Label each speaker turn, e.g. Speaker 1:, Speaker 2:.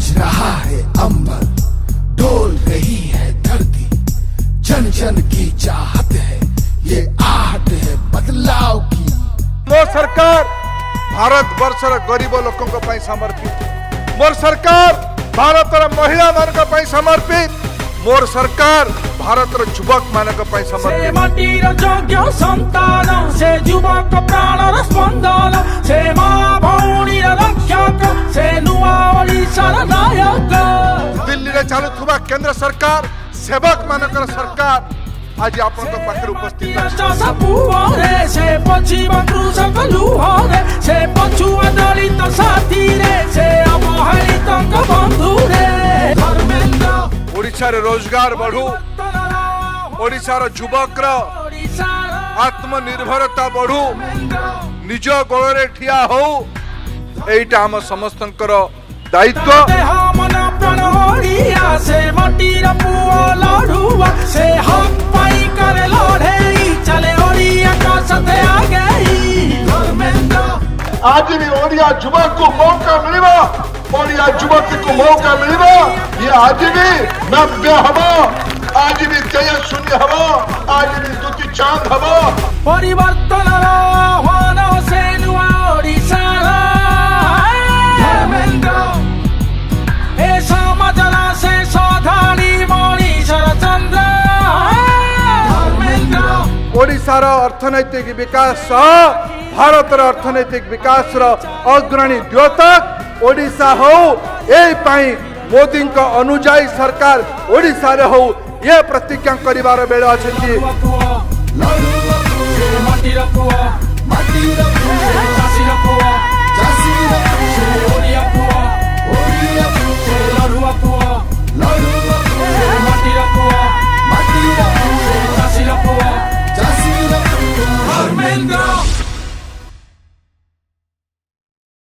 Speaker 1: गूंज रहा है अंबर, डोल रही है धरती, जन जन की चाहत है, ये आहट है बदलाव की।
Speaker 2: मो सरकार भारत वर्षर गरीब लोकों को समर्पित, मोर सरकार भारतर महिला मान को समर्पित, मोर सरकार भारतर युवक मान को समर्पित।
Speaker 3: माटीर योग्य संतान से युवक प्राणर स्पंदन से मां भौणीर रक्षक से नुआ ओडिशार नायक।
Speaker 2: दिल्ली रे चालुथुबा केंद्र सरकार सेवक मानकर सरकार आज आपन को पाखर उपस्थित
Speaker 3: है। से पश्चिम कृषक लुहरे से पछुआ दलित साथी रे से अवहेलित बंधु रे। धर्मेंद्र
Speaker 2: ओडिशा रे रोजगार बढ़ू, ओडिशा रो युवक रो आत्मनिर्भरता बढ़ू, निज गोड़ रे ठिया हो, एटा हम समस्तंकर दायित्व।
Speaker 3: से माटीर पुओ लड़ुआ से हक पाई कर लड़े चले ओडिया का साथे आगे। धर्मेंद्र
Speaker 4: आज भी ओडिया युवक को मौका मिलवा, ओडिया युवक को मौका मिलवा, ये आज भी नव्य हवा, आज भी जय शून्य हवा, आज भी दुति चांद हवा।
Speaker 3: परिवर्तन आह्वान से नुआ ओडिशा
Speaker 2: ओडिशार अर्थनैतिक विकास सह भारतर अर्थनैतिक विकास अग्रणी द्योतक ओडिशा हो, ए मोदी अनुजाई सरकार ओडिशा रे हो, ये प्रतिज्ञा करिवार बेला अछि।